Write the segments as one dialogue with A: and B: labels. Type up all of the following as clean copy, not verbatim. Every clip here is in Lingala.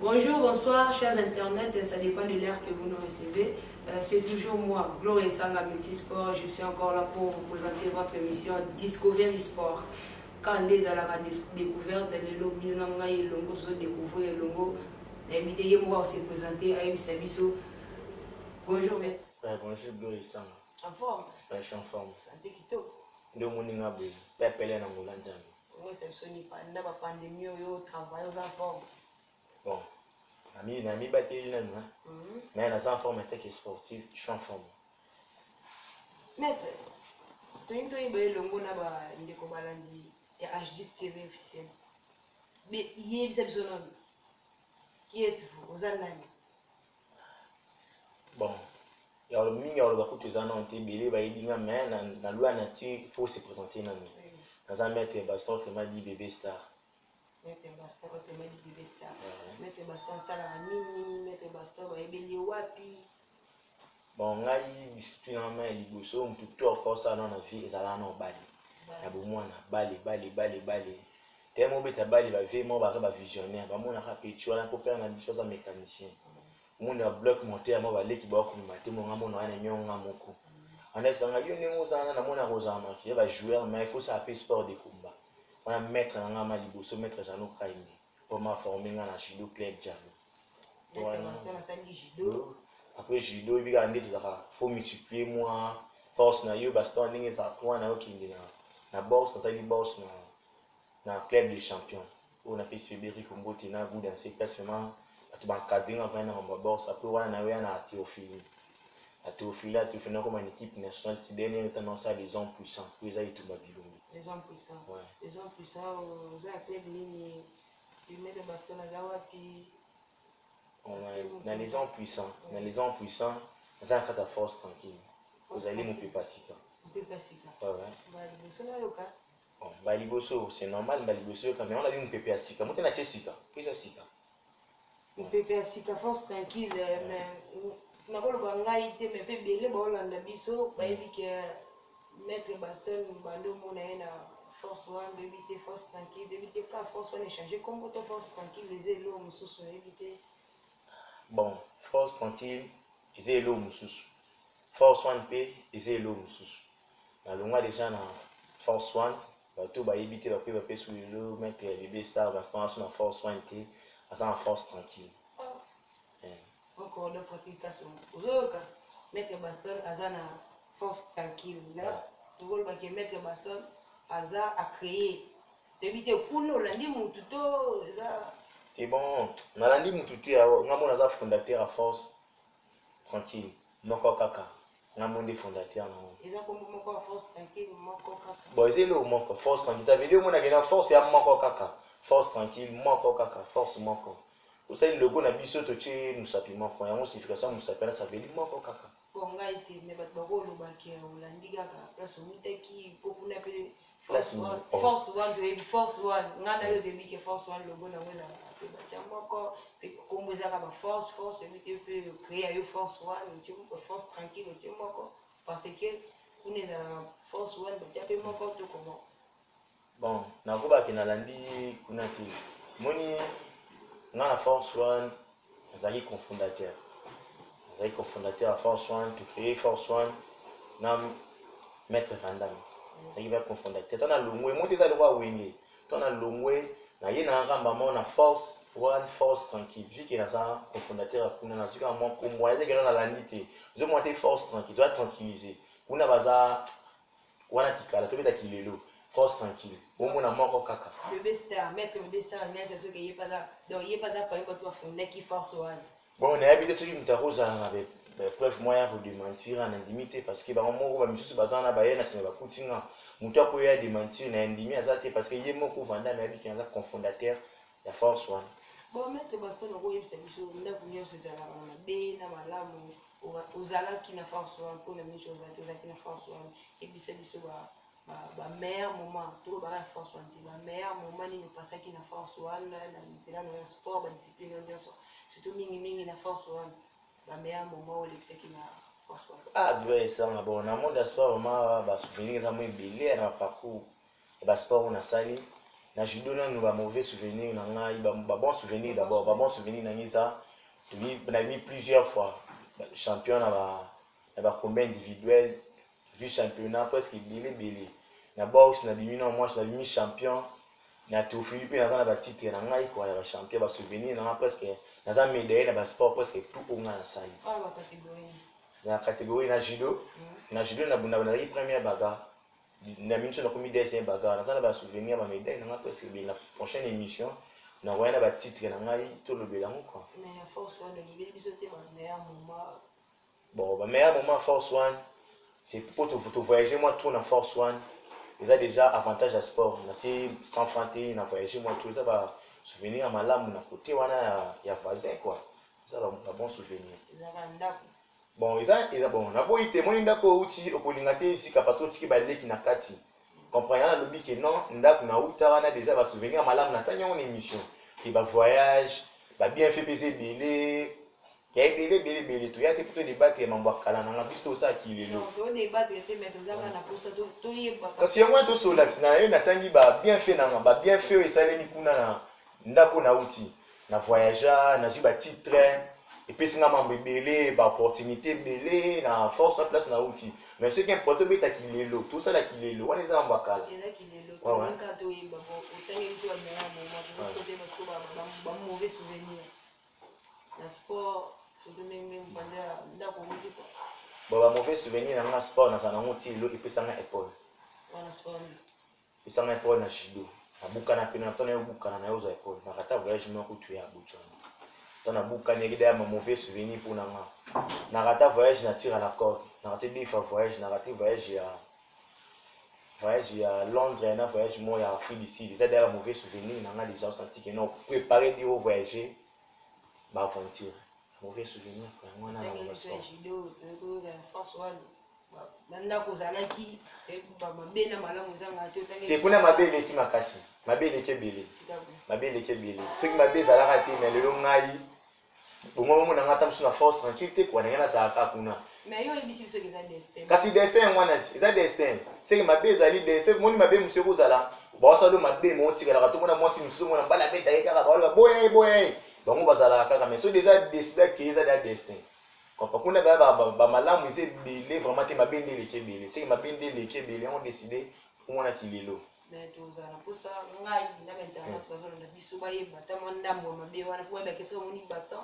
A: Bonjour, bonsoir, chers internautes, ça dépend de l'heure que vous nous recevez. C'est toujours moi, Gloria Sanga Multisport. Je suis encore là pour vous présenter votre émission Discovery Sport. Quand des à la découverte, les lobbies et longo se découvrir longo, invité moi se présenter à Ibisabiso. Bonjour maître.
B: Bonjour Gloria Sanga.
A: En forme?
B: Je suis en forme.
A: Santé Kito.
B: De mon ingabé, pepele na mulanjami.
A: Moi c'est soni pas, n'a pas pandémie au travail aux en forme.
B: Bon, ami battu là non. Mais na en forme était sportif, je suis en forme.
A: Maître, tu es le longo na ba ndeko balandi et H10 TV officiel. Mais hier c'est besoin. Qui êtes-vous? Aux Allemands.
B: Bon, il y a le mini or ba kutu zana on tebele ba idinga mais na loi na ti faut se présenter na nous. Dans un maître baston qui m'a dit bébé star.
A: Maître baston qui m'a dit bébé star. Maître baston sala nini, maître baston ba ebeli wapi.
B: Bon, ngai discipline en main liboso tout encore ça dans la vie ezala na bali. Ya bomwana bali. Tellement beta bali ba vraiment ba visionnaire, ba mona ka petu na ko père na biso za mécanicien. Monde a bloc moteur mo ba leki ba ko mate mo ngamo na na nyonga moko. On est sanga yo ne mozana na mona rozama ki ba joueur mais il faut s'appeler sport de combat. On a mettre na ngama liboso mettre Jano Kaime pour ma former na judo club Jano.
A: Maître baston na sali judo.
B: Après judo il va ndé ça faut multiplier moi force na yo baston ndenge ça toi na okindi na boxe na sali boxe na club des champions. On a fait Sibérie Congo Tina goût dans ces places vraiment tu vas encadrer en venant en boxe après on a eu un Théophile. À Théophile tu fais comme une équipe nationale tu dernier temps ça les hommes puissants pour ils aillent tout Babylone.
A: Les hommes puissants.
B: Ouais.
A: Les hommes puissants aux club nini tu mets le baston na wapi.
B: Dans les hommes puissants, ça a ta force tranquille. Vous allez me passer.
A: Peut passer.
B: Ouais. Bon, Baliboso, c'est normal, Baliboso, quand même, on a dit un pépé à Sika. Moi, tu as Sika. Puis ça, Sika.
A: Un pépé à Sika, force tranquille, mais na ko ba ngai te me pe bele ba olanda biso ba ebi ke mettre baston bando mona na force one de éviter force tranquille, d'éviter ka force one échanger comme auto force tranquille les élos mususu éviter.
B: Bon, force tranquille, les élos mususu. Force one p, les élos mususu. Na longwa déjà na force one bato ba éviter ba pe sur le mettre les bébé star baston sur la force one t à en force tranquille.
A: Encore de pratication. Aujourd'hui, mettre baston azana force tranquille. Là, tu vois que mettre baston aza a créé. Tu éviter pour nous lundi mututo ça.
B: C'est bon. Na lundi mututo ya ngamo na za fondateur à force tranquille. Moko kaka. Ngamo ndi fondateur na.
A: Ils ont comme moko force tranquille moko kaka.
B: Bon, c'est le moko force tranquille. Ça veut dire mon a force ya moko kaka. Force tranquille moko kaka. Force moko. Vous savez, le logo n'a pas de toucher nous sapiments. Quand il y a une signification, nous sapiments, ça veut dire moko kaka.
A: Bon, gars, il mais pas de le bac ou l'indiga place où il qui pour qu'on appelle force one. On a eu des que force one logo na wela. Tiens moko, comme vous avez force, éviter peut créer une force one, tu force tranquille, tu moko parce que on est dans force one, tu as fait moko tout comment.
B: Bon, na ko ba ke na landi kuna ti. Moni na la force one, zali cofondateur. Zali cofondateur à force one, tu créer force one, na maître Randam. Il va cofondateur. Tu as longwe, moi tu as le roi wenge. Tu as longwe, na yena ngamba mo na force one, force tranquille. Vu qu'il a ça cofondateur à kuna na suka mo ko mo ya na landi te. Je monter force tranquille, tu dois tranquilliser. Kuna baza wana tikala, tu beta kilelo. Force tranquille. Bon, mon amour, kaka.
A: Bébé star, mettre bébé star, c'est ce qu'il n'y a pas là. Donc, il n'y a pas là pour quand tu as fondé qui force one.
B: Bon, on est habitué sur une tarose avec preuve moyen pour démentir en intimité parce que bah on va monsieur bazan na baye na sema bakutinga. Mutu akoya démentir na indimi azate parce que yemo ko vanda na bi kinza cofondateur ya force one.
A: Bon, mettre baston au royaume c'est biso na kunyo c'est la na be na malamu ozala qui na force one pour les choses à qui na force one et puis c'est biso ba meilleur moment tout ba force one ba meilleur moment ni passer qui na force one na na sport ba discipline bien surtout mingi na force one ba meilleur moment où l'excès qui na force one.
B: Ah ouais ça na bon na monde sport vraiment ba souvenir ça moi belé na parcours et ba sport on a sali na judo na nous ba mauvais souvenir na ngai ba bon souvenir d'abord ba bon souvenir na ngisa na mis plusieurs fois champion na ba combat individuel vu championnat presque belé na boxe na bimi na moi na bimi champion na to Philippe na ba titre na ngai quoi ya ba champion ba souvenir na presque na za médaille na ba sport presque tout au nga na salle na catégorie na judo na bunda na première bagarre na minute na komi deuxième bagarre na za na ba souvenir ba médaille na presque bien la prochaine émission na roya na ba titre na ngai to le belango quoi
A: mais la force one de biso te ba meilleur moment
B: bon ba meilleur moment force one c'est pour te voyager moi trop na force one ils ont déjà avantage à sport na ti sans frontières na voyager moi tout ça va souvenir à malamu na côté wana ya voisin quoi ça va un bon souvenir bon ils ont bon na boyi te moni ndako uti okolinga te ici parce que tiki baleki na kati comprenant na lobi que non ndako na uta wana déjà va souvenir à malamu na tanya on émission qui va voyage va bien fait peser belé il y a belé tout il y a plutôt débattre et mambo kala na biso ça qui est
A: non on débattre te mais tozaka na posa to yeba
B: parce que yango to solax na ye natangi ba bien fait na ba bien fait et ça leni kuna na ndako na uti na voyageur na ba titre et puis singa mambo belé ba opportunité belé na force en place na uti mais ce qui est important beta qui lelo tout ça là qui lelo on est dans bakala
A: il y a qui lelo to nka to yeba bon otangi biso ba meilleur moment parce que parce que ba mauvais souvenir na sport surtout même pendant ndako uti quoi
B: bon ba mauvais souvenir na sport na sana uti lo et puis sanga épaule
A: on sport
B: isanga épaule na judo na buka na pena tona buka na yozo épaule na kata voyage moko tu ya buchona tona buka ni gida ma mauvais souvenir pour na na kata voyage na tir à la corde na kata deux fois voyage na kata voyage à Londres na voyage moi à Afrique du Sud c'est d'ailleurs mauvais souvenir na nga déjà senti que non préparer dire au voyager ba aventure mauvais souvenir kwa mwana na
A: judo to force one banda kozalaki mabena malamu ezanga te
B: te kuna mabele ki makasi mabele ke belé soki mabe ezalaka te mais lelo ngai bongo mona ngata msu na force tranquille te kwa ngana za aka kuna
A: mais yo ebisi biso eza destin
B: kasi destin ngwana eza destin soki mabe ezali destin moni mabe msu kozala baosalo mabe mo tikala to mona mwasi msu mona bala beta kaka ba boye bango bazala kaka mais so déjà décidé que eza destin quand on a malamu ils belé vraiment te mabende leke belé c'est mabende leke belé on décidé on a qu'il est là
A: mais tout ça pour ça ngai na maintenant parce que na biso ba yeba ta mondambo mabe wana pour ba question moni baston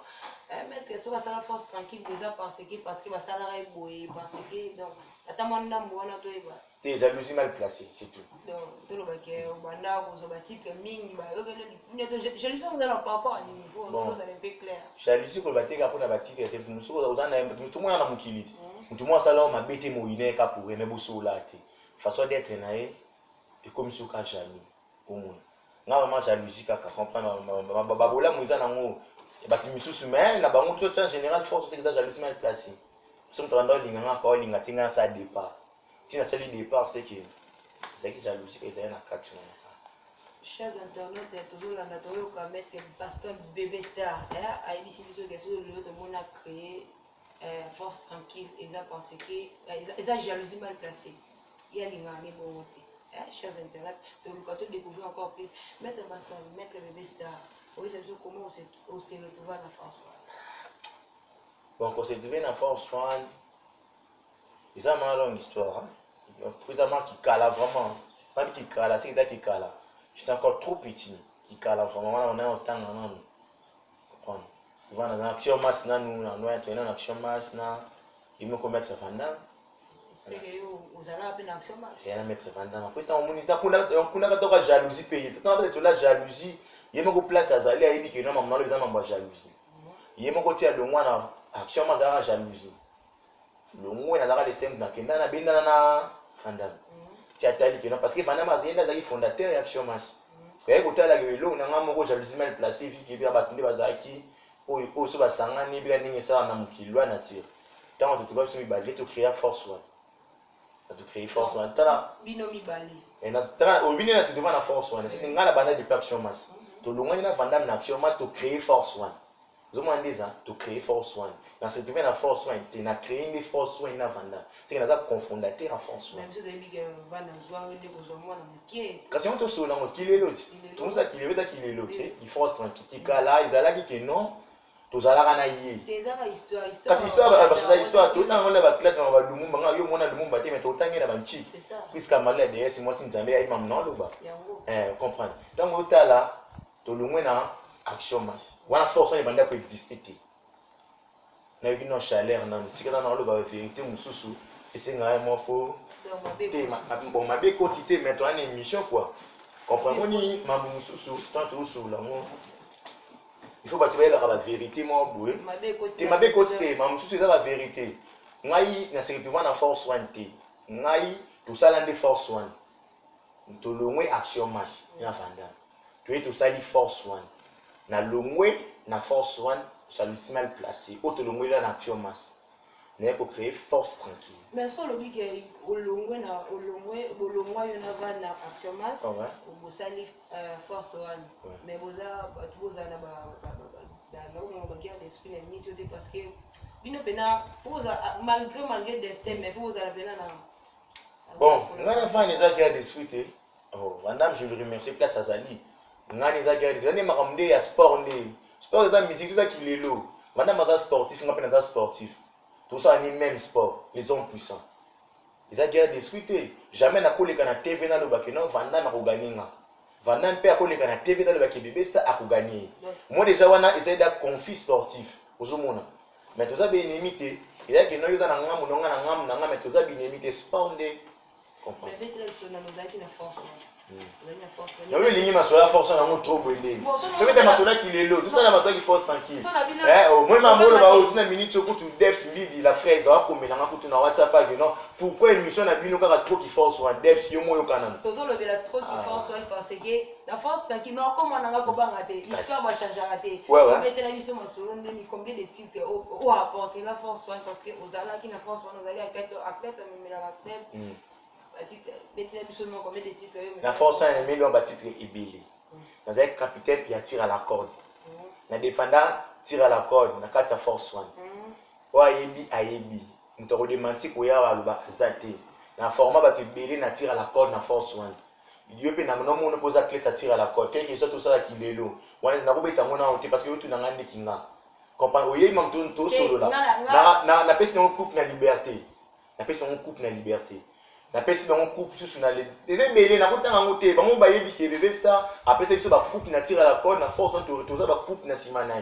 A: mettre sur la force tranquille déjà parce que ba salarié boy parce que donc ata mondambo wana to yeba
B: t'es jalousie mal placée c'est tout
A: donc to lo ba ke banda ko zo ba titre mingi ba yo que jalousie on a la papa ni niveau to ça est clair
B: jalousie ko ba te ka pona ba titre te muso ko za na mutu mwana na mukili mutu mwana sala ma bete mo ine ka pour mais boso la te façon d'être na e et comme si ka jaloux komona nga vraiment jalousie ka comprendre ba bola mo za na ngo ba kimisusu mais na bango to en général force c'est que ça jalousie mal placée so to ndo linga nga ko linga tinga sa départ tina sali départ c'est que jalousie que ça na kati wana.
A: Chers internautes, toujours la nature comme mettre Pasteur Bébé Star. À ici, que sur le monde a créé force tranquille. Et ça parce que ça jalousie mal placée. Il y a les gars bon. Chers internautes, donc quand on découvre encore plus, mettre Pasteur, mettre Bébé Star. Oui, c'est comment on s'est retrouvé dans la force.
B: Donc on s'est retrouvé dans la force one. Et ça m'a longue histoire. Précisément qui cala vraiment. Pas qui cala, c'est qui cala. J'étais encore trop petit qui cala vraiment on a autant non comprendre souvent dans action masse na nous on doit être en action masse na il me commettre vandam
A: c'est que vous allez appeler action masse
B: et na mettre vandam après tant on ta kuna ka jalousie payer tant peut-être la jalousie il me ko place azali a dit que non maman le dans ma jalousie il me ko tia le moi na action masse la jalousie le moi na la les simple na kenda na benda na vandam parce que Vandam Azienda est fondateur de l'Action Masse. Il y a des gens qui ont jalousie mal placée, vu qu'il y a des gens qui ont sangani bien ni ça na mukilwa na tire. Tant que tu vas sur Ibali, tu crées force one. Tu crées force one. Tala
A: binomi bali.
B: Et na tala au binomi c'est devant la force one. C'est ngala bana de Action Masse. Tu longa na Vandam na Action Masse tu crées force one. Nous avons dit ça, tu crées Force One. Dans ce qui vient à Force One, tu as créé une Force One dans Vanda. C'est que nous avons confondateur à Force One.
A: Même si tu as dit que Vanda soit un déposement dans le pied.
B: Quand on te souhaite, on est l'autre. Tout le monde qui est l'autre. Il faut se tranquille. Qui est là, ils ont dit que non. Tous allons ranailler.
A: C'est ça l'histoire.
B: Parce que l'histoire, tout le temps on a la classe, on va le monde, on a eu mon album bâti, mais tout le temps il y a un petit.
A: C'est ça.
B: Puisqu'à malade derrière, c'est moi si nous avons eu même non là-bas. Comprendre. Donc au tas là, tout le monde a action masse. On a force on est bandé pour exister. Na eu non chaleur non. Si que dans le bas vérité mususu, et c'est vraiment faux. Bon ma bé quantité mais toi une émission quoi. Comprends ni ma mususu, tant tout sur là moi. Il faut que tu aies la vérité, moi, boue. Tu m'as bien côté, mais je suis la vérité. Moi, je suis devant la force one. Moi, tout ça, c'est force one. Tu as le action match. Tu es tout ça, c'est force one. Na le na force one, ça lui mal placé. Autre le là, action match. Mais pour créer force tranquille.
A: Mais sans le but que au long il y en a une action masse, vous salez force one. Mais vous avez l'esprit parce que malgré destin, mais vous avez
B: bon, on a fait une guerre de suite. Oh, madame, je le remercie, place à Zali. On a des guerres de années, il y a sport, sport, il y a musique, tout ça qui est là. Madame, on a sportif, on appelle ça sportif. Tout ça, c'est même sport, les hommes puissants. Ils ont guerre de suite. Jamais n'a pas la TV dans le bac, non, Vandan a gagné. Vandan peut avoir la TV dans le bac, bébé, c'est à gagner. Moi, déjà, on a essayé d'être conflit sportif. Mais tout ça, bien limité. Il y a que nous, on a mais tout ça, bien limité, sport. Comprends?
A: Mais dès que nous avons une force.
B: Il y a une force, on a trop brûlé. Peut-être que qui est là, tout ça, la maçon qui force tranquille. Moi, je suis minute, je la fraise, WhatsApp, pourquoi une mission a trop qui force sur un Debs, il y a
A: trop qui force parce que la force tranquille, non, comment on a raté, l'histoire va changer raté. On mettait la mission, combien de titres ou apporter la force parce que aux allants qui la force, nous allons à ça me met la tête.
B: La force est un million de titres ébélés. Dans un capitaine qui tire à la corde. Le défendant tire à la corde. Dans la force one. Ou ayebi ayebi. Nous te redemandons qu'il y a zaté. Dans le format va ébélé na tire à la corde na force one. Dieu peut nous nommer pose à clé tire à la corde. Quelque chose tout ça qui est là. On a n'a pas été mon autre parce que tout n'a rien de kinga. Comprends? Oye même tout solo là. Na pèse on coupe na liberté. Na pèse on coupe na liberté. Na pesi bango coupe tout na les bébé na kotanga ngote bango ba yebi ke bébé star après ça ba coupe na tire à la corde na force on to ça ba coupe na simana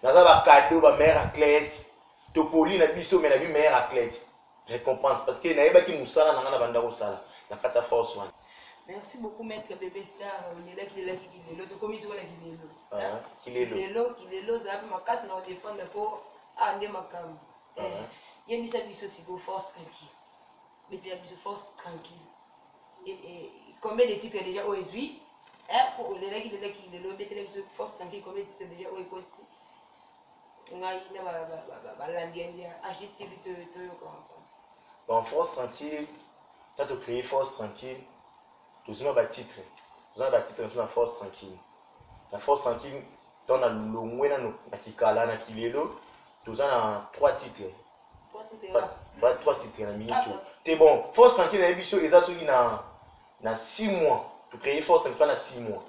B: na ça ba cadeau ba meilleur athlète to poli na biso mais na bi meilleur athlète récompense parce que na yeba ki musala na ngana banda ko sala na kata force one.
A: Merci beaucoup maître bébé star on est là qui est là to commission la qui est là ça ma casse na défendre pour ande makam yebisa biso si go force tranquille. Mais tu as besoin de force tranquille. Et combien de titres déjà au SUI? Pour les règles de qui le mettre les force tranquille, combien de titres déjà au Écosse? On a une
B: bon, force tranquille, quand tu crées force tranquille, tu as un titre. Tu as un titre sur la force tranquille. La force tranquille, tu as le moins dans Kikala, dans Kilelo, tu as 3 titres. 3 titres dans la minute. C'est bon, force tranquille dans les bichos, ils ont dans 6 mois. Tu crées force tranquille dans 6 mois.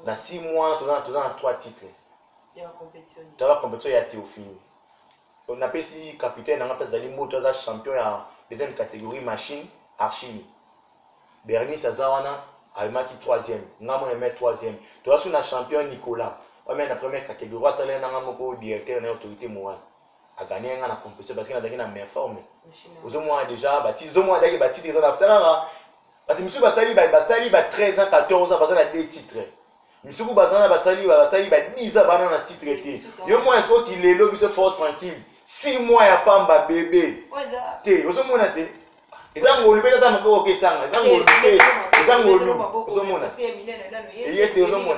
B: Dans 6 mois, tu as 3 titres.
A: Il y a la compétition.
B: Tu as la compétition, il y a Théophile. On a ici capitaine, on a appelé moto champion à deuxième catégorie machine, archime. Bernie Sazawana a marqué 3e. Namo est 3e. Tu as sur champion Nicolas. On a la première catégorie, ça c'est un directeur de l'autorité morale. A gagné la compétition parce qu'il a gagné la meilleure forme. Aux mois déjà, baptiste, aux mois d'ailleurs, baptiste des autres after. Monsieur Basali, 13 ans, 14 ans, parce qu'il a 2 titres. Monsieur Basali, Basali, 10 ans, dans le titre. Il y a moins de qu'il est là, il se force tranquille. 6 mois, il n'y a pas un bébé. T'es, aux mois, t'es. Ils ont voulu mettre dans mon cœur, ils ont voulu, aux mois. Et il était aux mois.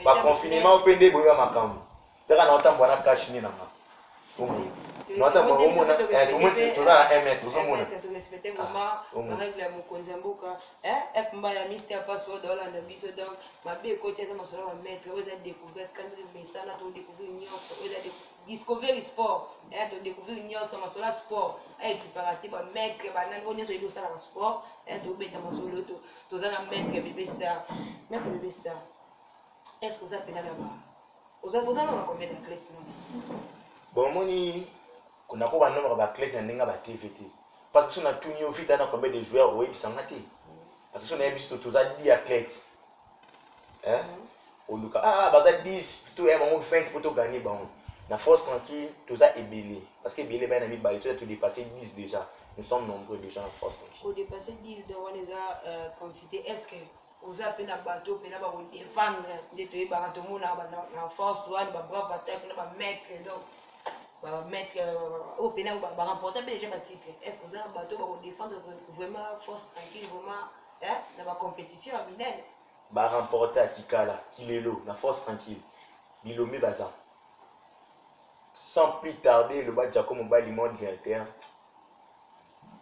B: Par confinement, on peut dire que ma camp. T'as un autant pour la cache ni la main. Non, attends, tout le monde est à 1 mètre.
A: Tu respectes vraiment la règle de mon Konzamboka. F. Mbaya, Mister Password, Hollande, Bisso, donc, ma belle côté de ma soeur, maître, vous avez découvert quand vous avez ça, vous avez découvert une nuance, vous avez découvert sport, vous avez découvert une nuance, ma soeur, sport, et préparatif, maître, on est sur le salon sport, et vous avez ma soeur, tout ça, maître, bébé star. Maître, bébé star. Est-ce que vous avez là-bas? Vous avez combien d'athlètes?
B: Bon, moi, on a un nombre d'athlètes dans la TVT. Parce que si on a tout mis au vite, on a combien de joueurs au s'en parce que si on a vu tous les 10 athlètes, on dit bah 10, plutôt on 20 pour gagner. La force tranquille, tout ça est belé. Parce que belé, ben, on a tout dépassé 10 déjà. Nous sommes nombreux déjà en force tranquille.
A: Pour dépasser 10 dans les quantité, est-ce que vous avez un bateau, vous avez défendre, vous avez en force, vous avez un brave bataille, vous avez un maître, donc, mettre au pénal, vous remporter déjà un titre. Est-ce que vous avez un bateau pour défendre vraiment force tranquille, vraiment dans la compétition à Minel?
B: Bah, remporter à Kikala, Kilelo, la force tranquille, Bilomé Baza. Sans plus tarder, le bas Giacomo Balimon directeur.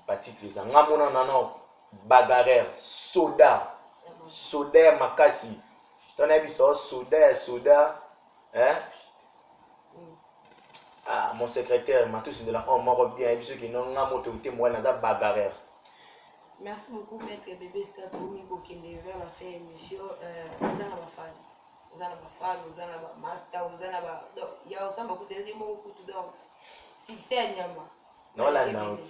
B: Pas titre, les Angamona Nano, Bagarère, Soda. Soda Makasi. Ton avis sur Soda, hein? Ah, mon secrétaire, m'a tous de la on m'a bien, ceux qui n'ont pas moté moi dans la bagarre.
A: Merci beaucoup, maître bébé Star, pour nous qui vers la fin de l'émission. Vous avez ma femme, vous avez ma femme, vous avez ma master, vous avez ma. Donc, il y a aussi beaucoup de mots pour tout donc. Succès à Nyama.
B: Non, la note.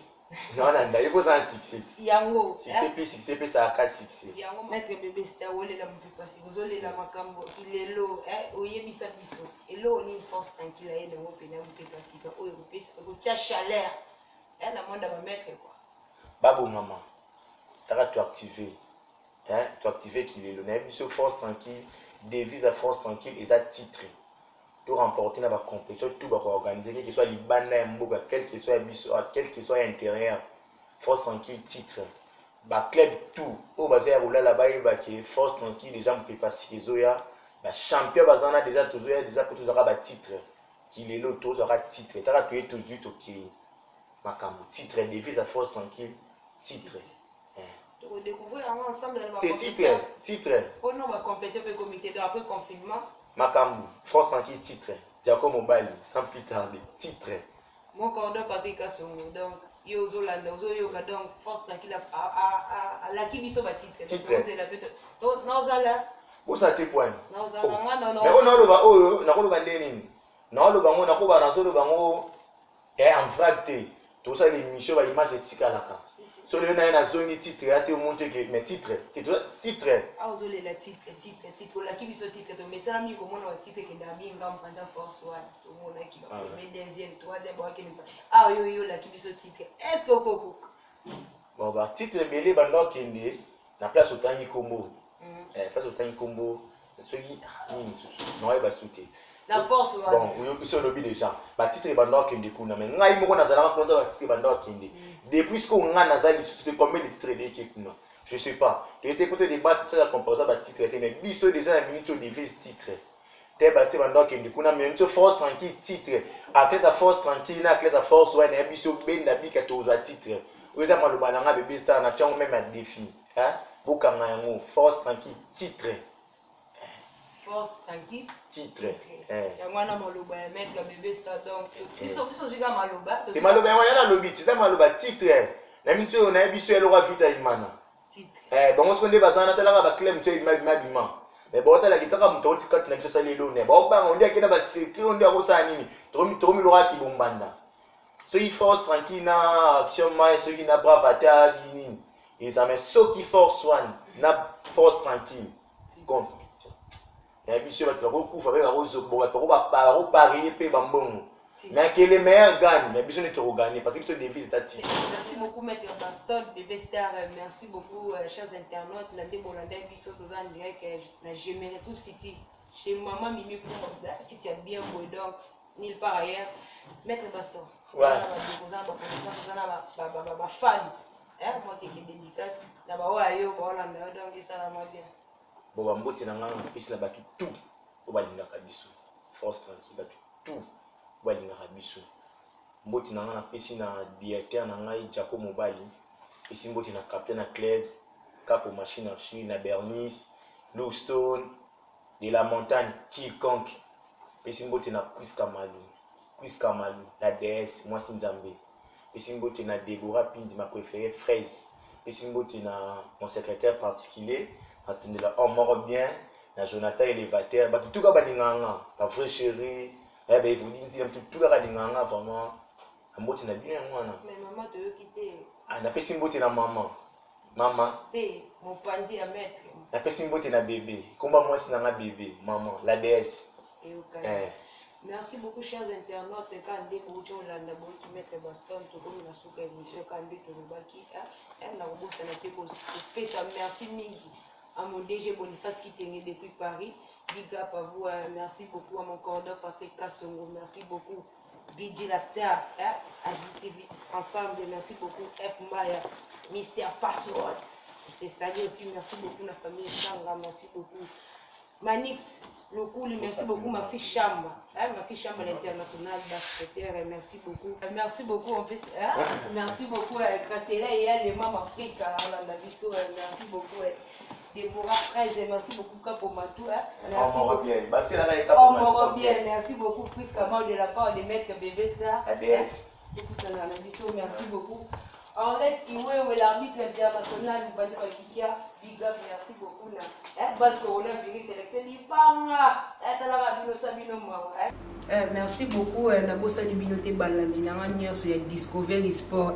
B: Non, la note. Il faut un succès.
A: Yango.
B: Succès, ça a qu'à succès.
A: Yango, maître bébé Star, vous allez la me passer. Vous allez la macambo. Il est l'eau. Oye, bisa biso. Et l'eau, on est une force tranquille. Et le mot pénal, vous pouvez passer. Oye, vous pouvez passer. Vous tiens chaleur. La monde va mettre quoi.
B: Babou, maman. Tu activer. Tu activer qu'il est le nez. Biso force tranquille. Devise la force tranquille et ça titré. Tout remporter dans la compétition, tout va organiser, quel que soit les bandes, quel que soit quel que soit l'intérieur, force tranquille, titre, bah club tout, au basé à rouler là-bas, il va qui force tranquille, les gens peuvent passer les zoya, bah champion bazana déjà tous déjà pour tout aura titre, qu'il est l'autre tous aura titre, tu as tué tout de suite ok, ma cam titre, devise à force tranquille, titre.
A: On découvrir ensemble dans la
B: compétition. Titre.
A: Pour nous, on va compétir avec le comité après confinement.
B: Makambu, force tranquille, titre. Giacomo Bali, sans plus tarder, titre.
A: Mon cordon Patrick Assongo, donc, Yozo Landa, Ozo Yoga, donc, force tranquille, à la Kibiso va titre.
B: Titre.
A: Donc, nous allons.
B: Où ça t'es point?
A: Nous allons, non.
B: Mais on a le bas, on a le bas d'Erin. Non, le bas, on a le bas, on a le bas, et en fracté. Tout ça, l'émission va image de Tikalaka. Sur le nez, on a zone titre, il y a tout le monde qui est titre. Titre.
A: Ah, vous avez le titre. La Kibiso titre, mais c'est un mieux que moi, le titre qui est dans bien, quand on prend force, tout le monde qui va premier, deuxième, troisième, bon, qui n'est pas. Ah, la Kibiso titre. Est-ce que vous
B: bon, bah, titre, mais les bandes qui est la place au Tangi Combo. Place au Tangi Combo, ceux qui non, il va sauter.
A: La force,
B: bon, oui, sur le but déjà. Bah, titre, bandes qui est cool, mais là, il me connaît dans la rencontre, titre, bandes qui est. Depuis ce qu'on a dans les combien de titres d'équipe, je ne sais pas. Il était peut-être débattre sur la comparaison de titre, mais biso déjà la minute de devise titre. Tu es battu pendant que du coup, mais une force tranquille titre. Après ta force tranquille, après ta force, ouais, un biso ben la bique à tous à titre. Vous avez le banana bébé star, on a même un défi. Hein? Beaucoup force tranquille titre.
A: Force tranquille
B: titre.
A: Et moi, je vais mettre le bébé star donc. Puisque vous avez maloba.
B: C'est maloba, il y a un lobby, c'est ça maloba titre. La minute on a biso elle aura vite à Imana. Bon, on se dit que ça n'a clé, monsieur, il m'a mais bon, tu as dit que tu as dit que tu bon, on dit qu'il y a secret, on dit que tu as dit que tu as dit que ceux qui forcent tranquille, action, ceux qui n'ont pas bataille, ils ont ceux qui forcent na force tranquille. Compétition. Et puis, sur le recours, avec la rose, on va parier, payer bambon. Mais que les meilleurs gagnent, mais besoin de te regagner parce que tu défies ça.
A: Merci beaucoup, Maître Baston, bébé star. Merci beaucoup, chers internautes. Nandé Bolanda, Bissot, en direct, j'aimerais tout City. Chez maman, Mimi, si tu as bien beau, donc, nulle part ailleurs. Maître Baston, vous avez ma fan. Moi, qui est dédicace, d'abord, donc, ça va bien.
B: Bon, moi, tu n'as pas tout. On va dire que force tranquille, tout. Walinga biso mboti na nga na pesi na directeur na ngai Jacob Mobali pesi mboti na capitaine na club Capo Machine Archi na Bernice Loustone de la montagne quiconque pesi mboti na Chris Kamalu la DS moi Sinzambe pesi mboti na Deborah Pindi ma préférée Fraise pesi mboti na mon secrétaire particulier atendela oh mort bien na Jonathan élévateur ba tout ka balinganga ta vrai chéri eh ben vous dites tout ka balinganga vraiment mboti na bien mwana
A: mais maman te quitter
B: ah na pesi mboti na mama
A: te mon panzi à mettre
B: na pesi mboti na bébé komba moi si na bébé maman la DS
A: Merci beaucoup, chers internautes. Quand des mots qui mettent baston, tout comme la souka émission, quand des Tolobaki, elle n'a pas santé aussi. Merci Mingi à mon DG Boniface qui tenait depuis Paris. Big up à vous. Merci beaucoup à mon corridor Patrick Kassongo. Merci beaucoup. Bidji la star, à JTV ensemble. Merci beaucoup. F Maya, Mister Password. Je te salue aussi. Merci beaucoup la famille Sanga. Merci beaucoup. Manix, le coup, merci beaucoup, merci Chamba. Merci Chamba l'international basketeur, merci beaucoup. Merci beaucoup, en plus, merci beaucoup à Graciela et les mamans Afrique, merci beaucoup. Déborah Fraise, merci beaucoup Capo Matou. Merci beaucoup. Merci beaucoup Chris Kamal de la part de Maître Bébé Star. Merci beaucoup. En fait, il est l'arbitre international du Badou Akikia. Big up, merci beaucoup. Parce qu'on a vu les sélections. Merci beaucoup. Nabosa Libinote Balandina, sur Discovery Sport.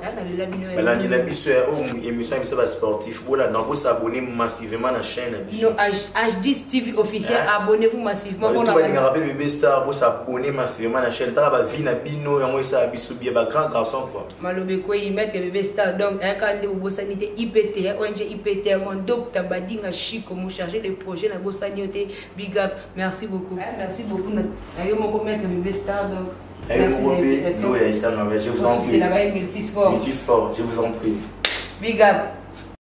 B: Balandina Bisso est émission sportive. Voilà, Nabosa abonnez massivement à la chaîne.
A: H10 TV officiel, abonnez-vous massivement.
B: Vous avez rappelé Bébé Star, vous abonnez massivement à la chaîne. T'as la vie na bino, yango ça biso bien ba grand garçon quoi.
A: Malobeko y mettre Bébé Star donc quand vous bosanité IPT, ONG IPT, mon docteur Badinga Chico, mon chargé de projet na bosanité. Big up, merci beaucoup. Merci beaucoup. Bébé Star donc merci
B: je vous en prie.
A: C'est la Multisport.
B: Multisport, je vous en prie.
A: Big up.